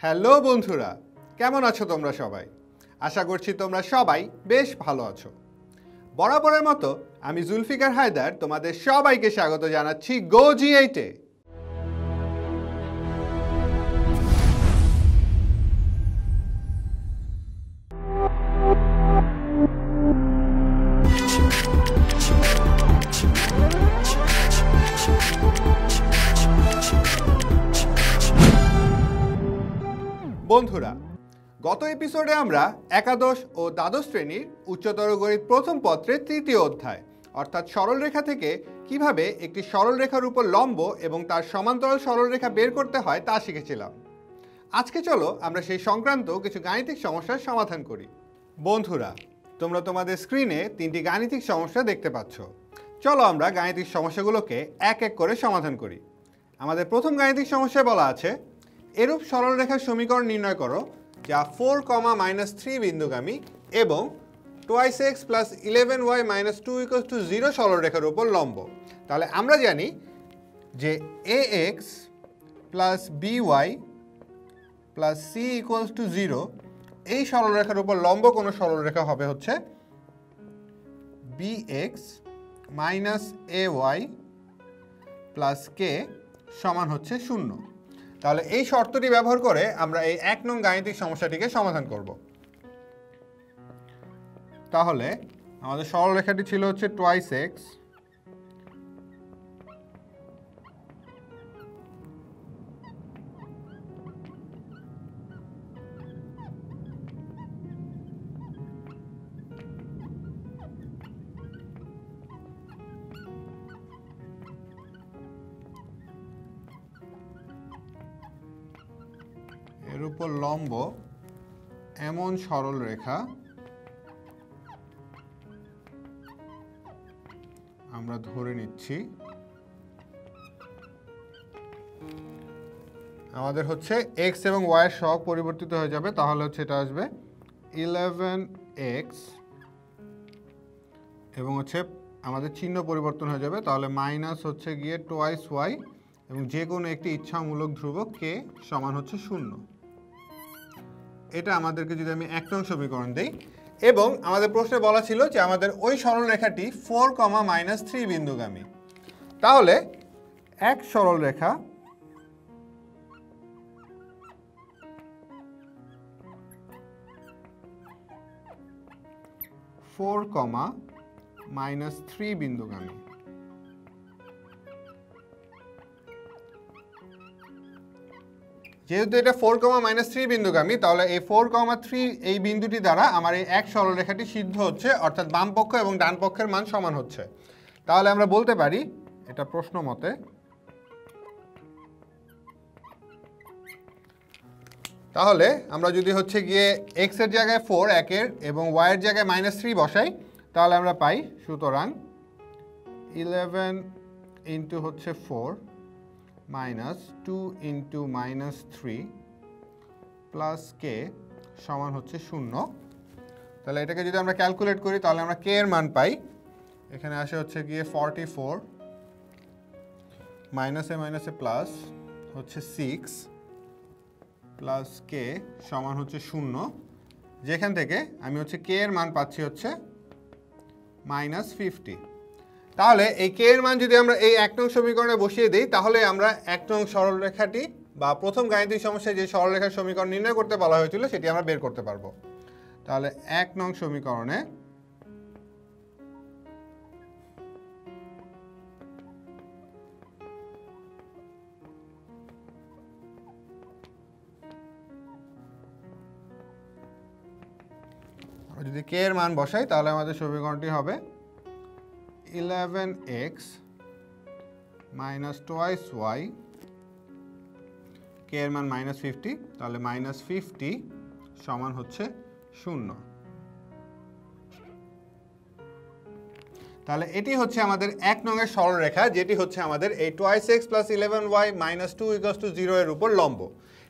Hello বন্ধুরা, কেমন আছো তোমরা সবাই? আশা করছি তোমরা সবাই বেশ ভালো আছো। বরাবরের মতো আমি জুলফিকার হায়দার তোমাদের সবাইকে স্বাগত জানাচ্ছি গো জি8-এ। বন্ধুরা, গত এপিসোডে আমরা একাদশ ও দ্বাদশ শ্রেণীর উচ্চতর গণিত প্রথম পত্রের তৃতীয় অধ্যায় অর্থাৎ সরলরেখা থেকে কিভাবে একটি সরলরেখার উপর লম্ব এবং তার সমান্তরাল সরলরেখা বের করতে হয় তা শিখেছিলাম। আজকে চলো আমরা সেই সংক্রান্ত কিছু গাণিতিক সমস্যার সমাধান করি। বন্ধুরা, তোমরা তোমাদের স্ক্রিনে তিনটি গাণিতিক সমস্যা দেখতে পাচ্ছ। চলো আমরা গাণিতিক সমস্যাগুলোকে এক এক করে সমাধান করি। আমাদের প্রথম গাণিতিক সমস্যায় বলা আছে, এরূপ সরলরেখার সমীকরণ নির্ণয় করো যা 4, -3 বিন্দুগামী এবং 2x + 11y - 2 = 0 সরলরেখার উপর লম্ব। তাহলে আমরা জানি যে ax + by + c = 0 এই সরলরেখার উপর লম্ব কোন সরলরেখা হবে হচ্ছে bx - ay + k সমান হচ্ছে 0। তাহলে এই শর্তটি ব্যবহার করে আমরা এই 1 নং গাণিতিক সমস্যাটিকে সমাধান করব। তাহলে আমাদের সরলরেখাটি ছিল হচ্ছে 2x এর উপর লম্ব এমন সরলরেখা আমরা ধরে নিচ্ছি আমাদের হচ্ছে x এবং y এর সহগ পরিবর্তিত হয়ে যাবে। তাহলে হচ্ছে এটা আসবে 11x এবং হচ্ছে আমাদের চিহ্ন পরিবর্তন হয়ে যাবে। তাহলে মাইনাস হচ্ছে গিয়ে 2y এবং যে কোনো একটি ইচ্ছামূলক ধ্রুবক k সমান হচ্ছে 0। এটা আমাদেরকে যদি আমি 1 নং সমীকরণ দেই এবং আমাদের প্রশ্নে বলা ছিল যে আমাদের ওই সরলরেখাটি 4, -3 বিন্দুগামী। তাহলে এক সরলরেখা (4, -3 বিন্দুগামী) যেহেতু এটা 4, -3 বিন্দুগামী, তাহলে এই 4, 3 এই বিন্দুটি দ্বারা আমার এই এক সরলরেখাটি সিদ্ধ হচ্ছে, অর্থাৎ বাম পক্ষ এবং ডান পক্ষের মান সমান হচ্ছে। তাহলে আমরা বলতে পারি এটা প্রশ্ন মতে তাহলে আমরা যদি হচ্ছে গিয়ে x এর জায়গায় 4 একের এবং y এর জায়গায় -3 বসাই, তাহলে আমরা পাই সুতরাং 11 ইন্টু হচ্ছে 4 -2 ইন্টু -3 প্লাস k সমান হচ্ছে 0। তাহলে এটাকে যদি আমরা ক্যালকুলেট করি তাহলে আমরা k এর মান পাই, এখানে আসে হচ্ছে গিয়ে 44 মাইনাসে মাইনাসে প্লাস হচ্ছে 6 প্লাস k সমান হচ্ছে 0, যেখান থেকে আমি হচ্ছে k এর মান পাচ্ছি হচ্ছে -50। তাহলে এই k এর মান যদি আমরা এই 1 নং সমীকরণে বসিয়ে দিই তাহলে আমরা 1 নং সরলরেখাটি বা প্রথম গাণিতিক সমস্যায় যে সরলরেখার সমীকরণ নির্ণয় করতে বলা হয়েছিল সেটি আমরা বের করতে পারবো। তাহলে 1 নং সমীকরণে যদি k এর মান বসাই তাহলে আমাদের সমীকরণটি হবে 11x - 2y, k এর মান -50, তাহলে -50 সমান হচ্ছে 0। তাহলে এটি হচ্ছে আমাদের 1 নংয়ের সরলরেখা, যেটি হচ্ছে আমাদের এই 2x + 11y - 2 = 0 এর উপর লম্ব।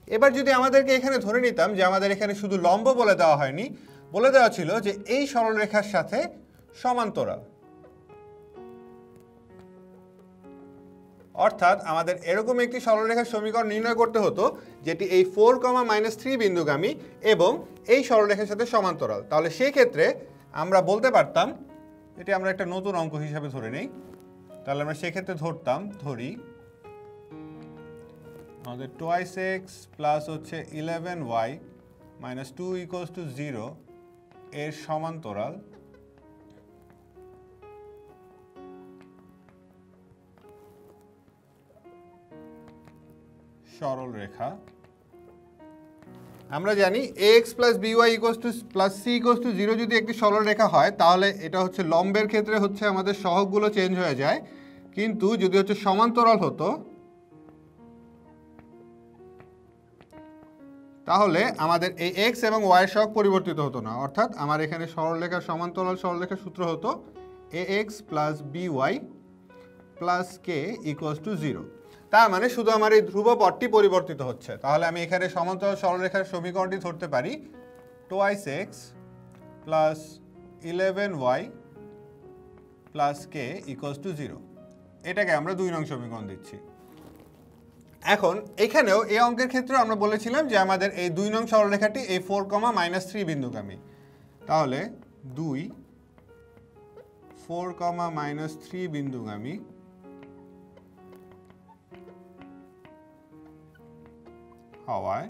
এবার যদি আমাদেরকে এখানে ধরে নিতাম যে আমাদের এখানে শুধু লম্ব বলে দেওয়া হয়নি, বলে দেওয়া ছিল যে এই সরলরেখার সাথে সমান্তরাল। অর্থাৎ আমাদের এরকম একটি সরলরেখার সমীকরণ নির্ণয় করতে হতো যেটি এই 4, - 3 বিন্দুগামী এবং এই সরলরেখার সাথে সমান্তরাল। তাহলে সেই ক্ষেত্রে আমরা বলতে পারতাম, এটি আমরা একটা নতুন অঙ্ক হিসাবে ধরে নেই, তাহলে আমরা সেক্ষেত্রে ধরি আমাদের 2x প্লাস হচ্ছে 11y মাইনাস 2 = 0 এর সমান্তরাল সরল রেখা। আমরা জানি ax plus by plus c = 0 যদি একটি সরল রেখা হয় তাহলে এটা হচ্ছে লম্বের ক্ষেত্রে হচ্ছে আমাদের সহগগুলো চেঞ্জ হয়ে যায়, কিন্তু যদি হচ্ছে সমান্তরাল হতো তাহলে আমাদের এই x এবং y এর সহগ পরিবর্তিত হতো না। অর্থাৎ আমার এখানে সরলরেখার সমান্তরাল সরলরেখার সূত্র হতো ax plus by plus k = 0। তার মানে শুধু আমার এই ধ্রুব পদটি পরিবর্তিত হচ্ছে। তাহলে আমি এখানে সমান্তরাল সরলরেখার সমীকরণটি ধরতে পারি 2x plus 11y plus k = 0। এটাকে আমরা 2 নং সমীকরণ দিচ্ছি। এখন এখানেও এই অঙ্কের ক্ষেত্রে আমরা বলেছিলাম যে আমাদের এই 2 নং সরলরেখাটি এই 4, - 3 বিন্দুগামী। তাহলে 2 4, - 3 বিন্দুগামী হওয়ায়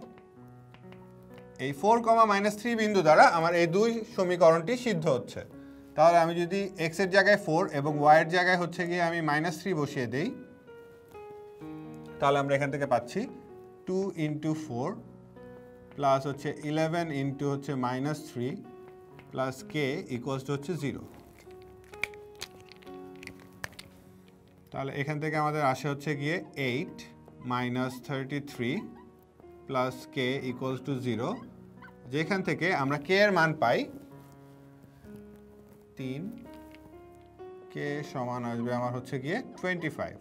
এই 4, - 3 বিন্দু দ্বারা আমার এই 2 সমীকরণটি সিদ্ধ হচ্ছে। তাহলে আমি যদি x এর জায়গায় 4 এবং y এর জায়গায় হচ্ছে গিয়ে আমি -3 বসিয়ে দেই, তাহলে আমরা এখান থেকে পাচ্ছি 2 × 4 প্লাস হচ্ছে 11 × হচ্ছে -3 প্লাস k = 0। তাহলে এখান থেকে আমাদের আসে হচ্ছে গিয়ে 8 - 33 প্লাস k = 0, যেখান থেকে আমরা k এর মান পাই 3, k সমান আসবে আমার হচ্ছে গিয়ে 25।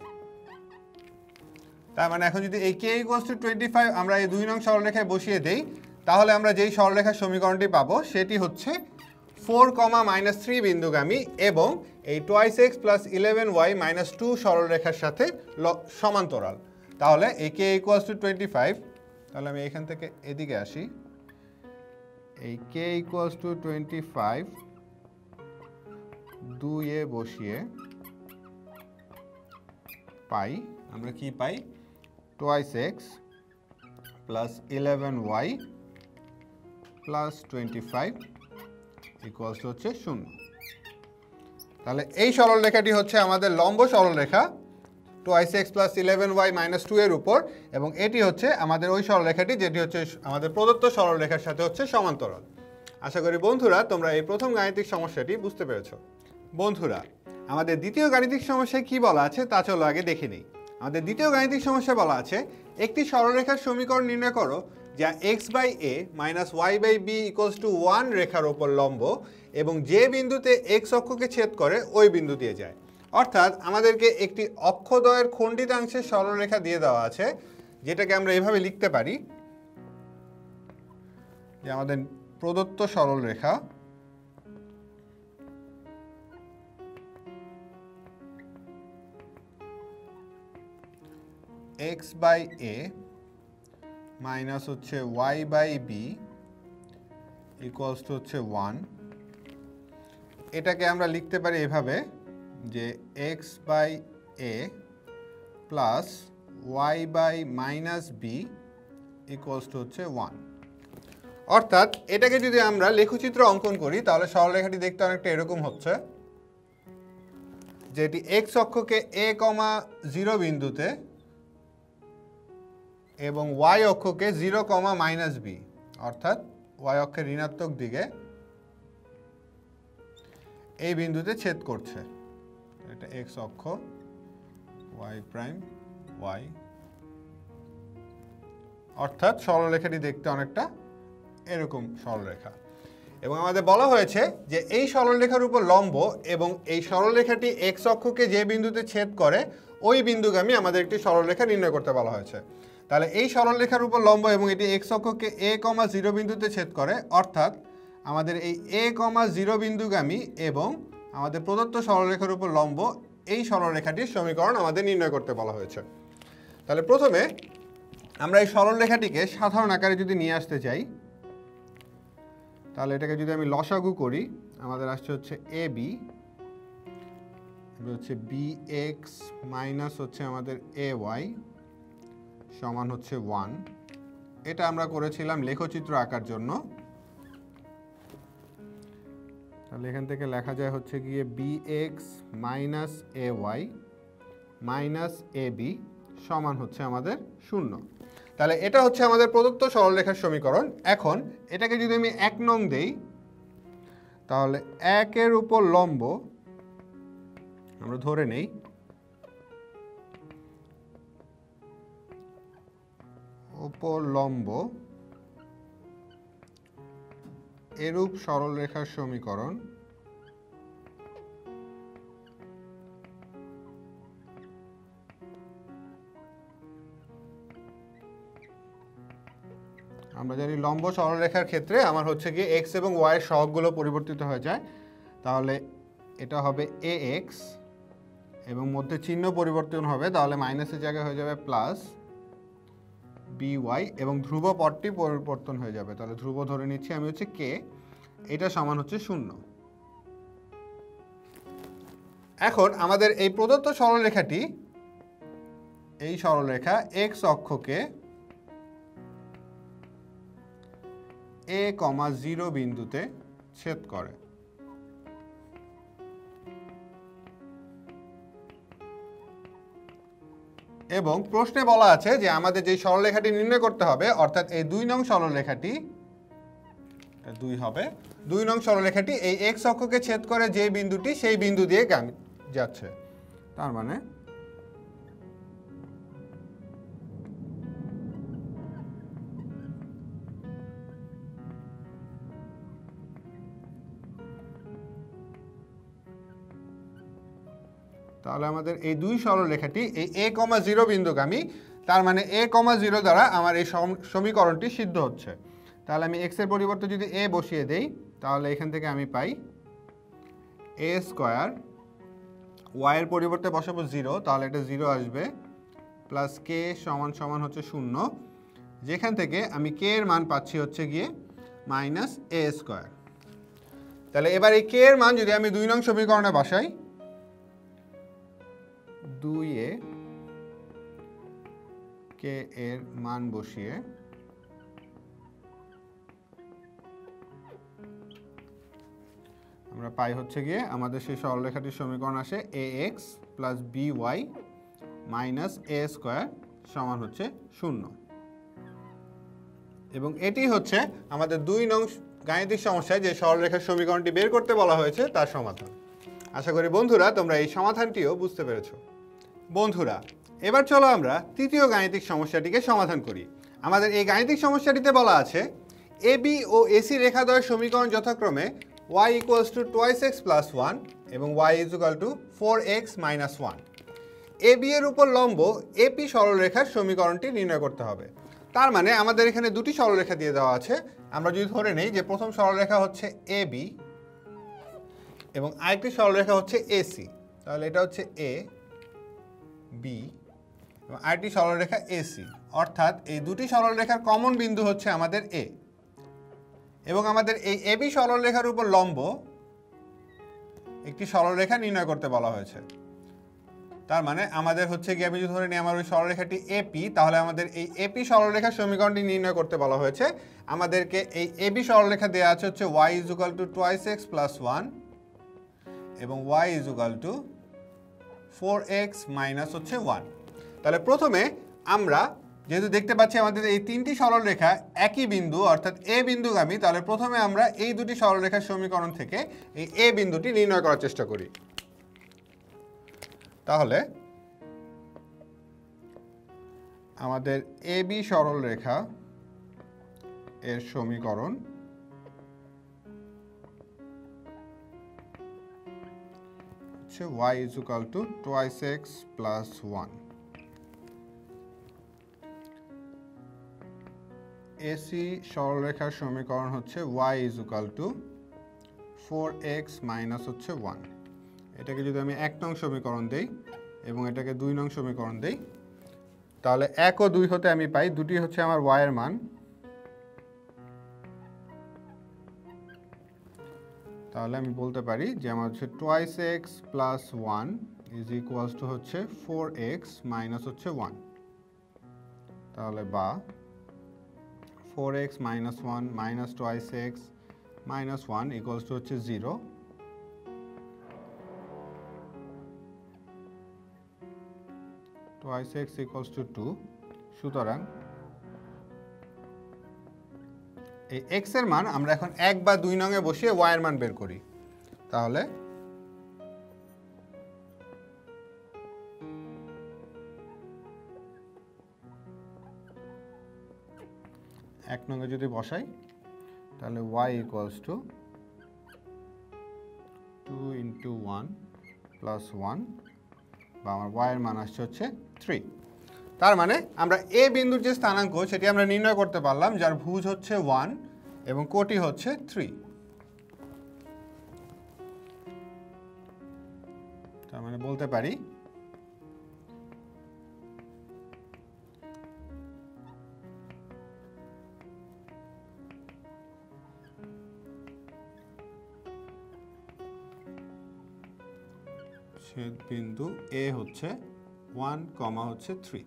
তার মানে এখন যদি এই k = 25 আমরা এই 2 নং সরলরেখায় বসিয়ে দেই, তাহলে আমরা যেই সরলরেখার সমীকরণটি পাবো সেটি হচ্ছে 4, - 3 বিন্দুগামী এবং এই 2x প্লাস 11y মাইনাস 2 সরলরেখার সাথে সমান্তরাল। তাহলে এই k = 25, তাহলে আমি এখান থেকে এদিকে আসি, এই k = 25 2 এ বসিয়ে পাই, আমরা কি পাই 2x প্লাস 11y প্লাস 25 = হচ্ছে 0। তাহলে এই সরলরেখাটি হচ্ছে আমাদের লম্ব সরলরেখা 2x প্লাস 11y মাইনাস 2 এর উপর, এবং এটি হচ্ছে আমাদের ওই সরলরেখাটি যেটি হচ্ছে আমাদের প্রদত্ত সরলরেখার সাথে হচ্ছে সমান্তরাল। আশা করি বন্ধুরা তোমরা এই প্রথম গাণিতিক সমস্যাটি বুঝতে পেরেছো। বন্ধুরা, আমাদের দ্বিতীয় গাণিতিক সমস্যায় কি বলা আছে তা চলো আগে দেখে নিই। আমাদের দ্বিতীয় গাণিতিক সমস্যায় বলা আছে একটি সরলরেখার সমীকরণ নির্ণয় করো যা x/a মাইনাস y/b = 1 রেখার ওপর লম্ব এবং যে বিন্দুতে x অক্ষকে ছেদ করে ওই বিন্দু দিয়ে যায়। অর্থাৎ আমাদেরকে একটি অক্ষদ্বয়ের খণ্ডিতাংশের সরলরেখা দিয়ে দেওয়া আছে, যেটাকে আমরা এভাবে লিখতে পারি যে আমাদের প্রদত্ত সরলরেখা x/a মাইনাস হচ্ছে y/b ইকুয়ালস টু হচ্ছে 1। এটাকে আমরা লিখতে পারি এভাবে যে x/a plus y/-b equals to হচ্ছে 1। অর্থাৎ এটাকে যদি আমরা লেখচিত্র অঙ্কন করি তাহলে সরলরেখাটি দেখতে অনেকটা এরকম হচ্ছে, যেটি x অক্ষকে a, 0 বিন্দুতে এবং y অক্ষকে 0, -b অর্থাৎ y অক্ষের ঋণাত্মক দিকে এই বিন্দুতে ছেদ করছে। এটা x অক্ষ, y প্রাইম y, অর্থাৎ সরলরেখাটি দেখতে অনেকটা এরকম সরলরেখা। এবং আমাদের বলা হয়েছে যে এই সরলরেখার উপর লম্ব এবং এই সরলরেখাটি x অক্ষকে যে বিন্দুতে ছেদ করে ওই বিন্দুগামী আমাদের একটি সরলরেখা নির্ণয় করতে বলা হয়েছে। তাহলে এই সরলরেখার উপর লম্ব এবং এটি x অক্ষকে a, 0 বিন্দুতে ছেদ করে, অর্থাৎ আমাদের এই a, 0 বিন্দুগামী এবং আমাদের প্রদত্ত সরলরেখার উপর লম্ব এই সরলরেখাটির সমীকরণ আমাদের নির্ণয় করতে বলা হয়েছে। তাহলে প্রথমে আমরা এই সরলরেখাটিকে সাধারণ আকারে যদি নিয়ে আসতে চাই, তাহলে এটাকে যদি আমি লসাগু করি, আমাদের আসছে হচ্ছে এ বি হচ্ছে বি এক্স মাইনাস হচ্ছে আমাদের এ ওয়াই সমান হচ্ছে 1। এটা আমরা করেছিলাম লেখচিত্র আঁকার জন্য। তাহলে এখান থেকে লেখা যায় হচ্ছে গিয়ে B x minus A Y minus A B সমান হচ্ছে আমাদের 0। তাহলে এটা হচ্ছে আমাদের প্রদত্ত সরলরেখার সমীকরণ। এখন এটাকে যদি আমি 1 নং দেই, তাহলে 1 এর উপর লম্ব আমরা ধরে নেই উপর লম্ব এরূপ সরলরেখার সমীকরণ আমরা জানি লম্ব সরলরেখার ক্ষেত্রে আমার হচ্ছে গিয়ে এক্স এবং ওয়াই এর সহগগুলো পরিবর্তিত হয়ে যায়। তাহলে এটা হবে এ এক্স এবং মধ্যে চিহ্ন পরিবর্তন হবে, তাহলে মাইনাসের জায়গায় হয়ে যাবে প্লাস বি ওয়াই এবং ধ্রুব পদটি পরিবর্তন হয়ে যাবে। তাহলে ধ্রুব ধরে নিচ্ছি আমি হচ্ছে কে, এটা সমান হচ্ছে 0। এখন আমাদের এই প্রদত্ত সরলরেখাটি, এই সরলরেখা এক্স অক্ষকে a, 0 বিন্দুতে ছেদ করে। এবং প্রশ্নে বলা আছে যে আমাদের যে সরলরেখাটি নির্ণয় করতে হবে, অর্থাৎ এই 2 নং সরলরেখাটি, 2 হবে, 2 নং সরলরেখাটি এই এক্স অক্ষকে ছেদ করে যে বিন্দুটি, সেই বিন্দু দিয়ে যাচ্ছে। তার মানে তাহলে আমাদের এই 2 সরলরেখাটি এই a, 0 বিন্দুগামী, তার মানে a, 0 দ্বারা আমার এই সমীকরণটি সিদ্ধ হচ্ছে। তাহলে আমি x এর পরিবর্তে যদি a বসিয়ে দেই, তাহলে এখান থেকে আমি পাই a স্কয়ার, y এর পরিবর্তে বসাবো 0, তাহলে এটা 0 আসবে, প্লাস k সমান হচ্ছে 0, যেখান থেকে আমি k এর মান পাচ্ছি হচ্ছে গিয়ে মাইনাস a স্কয়ার। তাহলে এবার এই k এর মান যদি আমি 2 নং সমীকরণে বসাই, 2a k এর মান বসিয়ে আমরা পাই হচ্ছে গিয়ে আমাদের সেই সরলরেখাটির সমীকরণ আসে ax plus by minus a square সমান হচ্ছে 0। এবং এটি হচ্ছে আমাদের 2 নং গাণিতিক সমস্যায় যে সরলরেখার সমীকরণটি বের করতে বলা হয়েছে তার সমাধান। আশা করি বন্ধুরা তোমরা এই সমাধানটিও বুঝতে পেরেছো। বন্ধুরা, এবার চলো আমরা তৃতীয় গাণিতিক সমস্যাটিকে সমাধান করি। আমাদের এই গাণিতিক সমস্যাটিতে বলা আছে এবি ও এসি রেখাদ্বয়ের সমীকরণ যথাক্রমে y = 2x + 1 এবং y = 4x - 1। এবি এর উপর লম্ব এপি সরলরেখার সমীকরণটি নির্ণয় করতে হবে। তার মানে আমাদের এখানে দুটি সরলরেখা দিয়ে দেওয়া আছে। আমরা যদি ধরে নেই যে প্রথম সরলরেখা হচ্ছে এবি এবং আরেকটি সরলরেখা হচ্ছে এসি, তাহলে এটা হচ্ছে এ বি এবং আরেকটি সরলরেখা এসি, অর্থাৎ এই দুটি সরলরেখার কমন বিন্দু হচ্ছে আমাদের এ এবং আমাদের এই এবি সরলরেখার উপর লম্ব একটি সরলরেখা নির্ণয় করতে বলা হয়েছে। তার মানে আমাদের হচ্ছে কি, আমি যদি ধরে নিই আমার ওই সরলরেখাটি এপি, তাহলে আমাদের এই এপি সরলরেখার সমীকরণটি নির্ণয় করতে বলা হয়েছে। আমাদেরকে এই এবি সরলরেখা দেওয়া আছে হচ্ছে y = 2x + 1 এবং y = 4x - হচ্ছে 1। তাহলে প্রথমে আমরা যেহেতু দেখতে পাচ্ছি আমাদের এই তিনটি সরলরেখা একই বিন্দু অর্থাৎ এ বিন্দুগামী, তাহলে প্রথমে আমরা এই দুটি সরলরেখার সমীকরণ থেকে এই এ বিন্দুটি নির্ণয় করার চেষ্টা করি। তাহলে আমাদের এবি সরলরেখা এর সমীকরণ হচ্ছে y = 2x + 1। এসি সরলরেখার সমীকরণ হচ্ছে y = 4x - হচ্ছে 1। এটাকে যদি আমি 1 নং সমীকরণ দেই এবং এটাকে 2 নং সমীকরণ দেই, তাহলে 1 ও 2 হতে আমি পাই দুটি হচ্ছে আমার y এর মান। তাহলে আমি বলতে পারি যে আমার হচ্ছে 2x + 1 = হচ্ছে 4x - হচ্ছে 1। তাহলে বা 4x - 1 - 2x - 1 = হচ্ছে 0। 2x = 2। সুতরাং এই x এর মান আমরা এখন 1 বা 2 নং এ বসিয়ে y এর মান বের করি। তাহলে এক নং এ যদি বসাই তাহলে y = 2 × 1 + 1, বা আমার y এর মান আসছে হচ্ছে 3। তার মানে আমরা a বিন্দুর যে স্থানাঙ্ক সেটি আমরা নির্ণয় করতে পারলাম, যার ভুজ হচ্ছে 1 এবং কোটি হচ্ছে 3। তার মানে বলতে পারি ছেদ বিন্দু a হচ্ছে 1, হচ্ছে 3।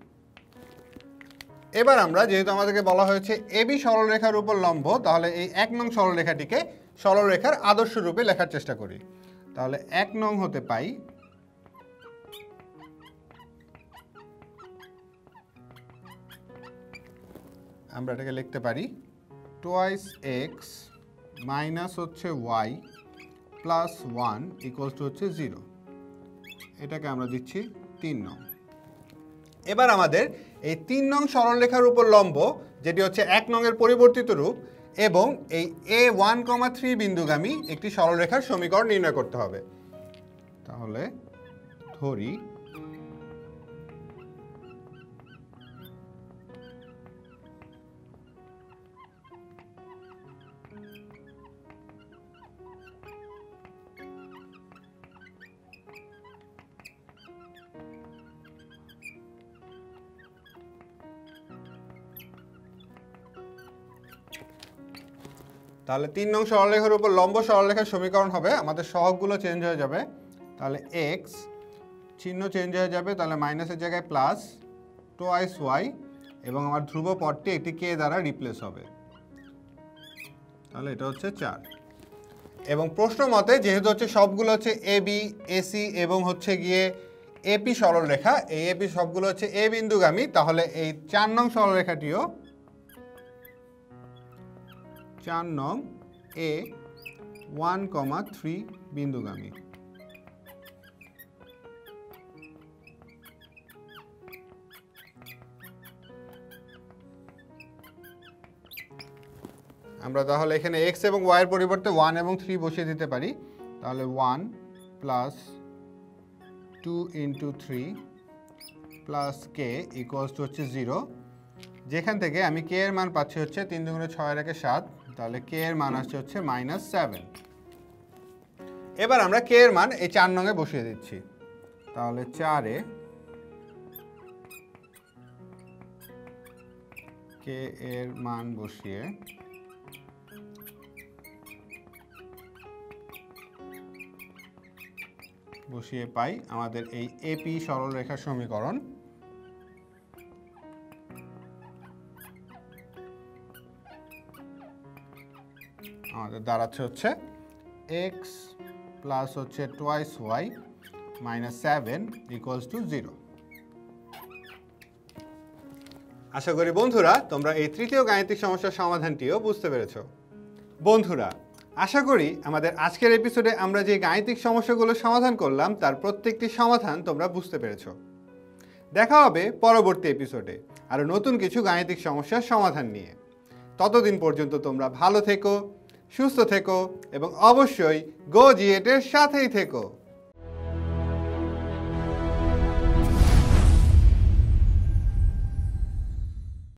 এবার আমরা যেহেতু আমাদেরকে বলা হয়েছে AB সরলরেখার উপর লম্ব, তাহলে এই 1 নং সরলরেখাটিকে সরলরেখার আদর্শ রূপে লেখার চেষ্টা করি। তাহলে 1 নং হতে পাই আমরা এটাকে লিখতে পারি 2x - হচ্ছে y + 1 = হচ্ছে 0। এটাকে আমরা দিচ্ছি 3 নং। এবার আমাদের এই 3 নং সরলরেখার উপর লম্ব, যেটি হচ্ছে 1 নং এর পরিবর্তিত রূপ, এবং এই A1, 3 বিন্দুগামী একটি সরলরেখার সমীকরণ নির্ণয় করতে হবে। তাহলে ধরি তাহলে 3 নং সরলরেখার উপর লম্ব সরলরেখার সমীকরণ হবে, আমাদের সহগগুলো চেঞ্জ হয়ে যাবে। তাহলে x চিহ্ন চেঞ্জ হয়ে যাবে, তাহলে মাইনাসের জায়গায় প্লাস 2y, এবং আমার ধ্রুব পদটি একটি k দ্বারা রিপ্লেস হবে। তাহলে এটা হচ্ছে 4। এবং প্রশ্ন মতে যেহেতু হচ্ছে সবগুলো হচ্ছে AB, AC এবং হচ্ছে গিয়ে AP সরলরেখা, এই AP সবগুলো হচ্ছে A বিন্দুগামী, তাহলে এই 4 নং সরলরেখাটিও 4 নং A1, 3 বিন্দুগামী। আমরা তাহলে এখানে x এবং y এর পরিবর্তে 1 এবং 3 বসিয়ে দিতে পারি। তাহলে 1 + 2 × 3 + k = হচ্ছে 0, যেখান থেকে আমি k এর মান পাচ্ছি হচ্ছে 3 × 2 = 6 = 7, তাহলে k এর মান আসছে হচ্ছে -7। এবার আমরা k এর মান এই 4 নং এ বসিয়ে দিচ্ছি। তাহলে 4 এ k এর মান বসিয়ে পাই আমাদের এই AP সরলরেখার সমীকরণ। আমাদের দাঁড়াচ্ছে হচ্ছে x প্লাস হচ্ছে 2y - 7 = 0। আশা করি বন্ধুরা তোমরা এই তৃতীয় গাণিতিক সমস্যার সমাধানটিও বুঝতে পেরেছো। বন্ধুরা, আশা করি আমাদের আজকের এপিসোডে আমরা যে গাণিতিক সমস্যাগুলো সমাধান করলাম তার প্রত্যেকটি সমাধান তোমরা বুঝতে পেরেছো। দেখা হবে পরবর্তী এপিসোডে আরও নতুন কিছু গাণিতিক সমস্যার সমাধান নিয়ে। ততদিন পর্যন্ত তোমরা ভালো থেকো, সুস্থ থেকো এবং অবশ্যই গো জি8 এর সাথেই থেকো।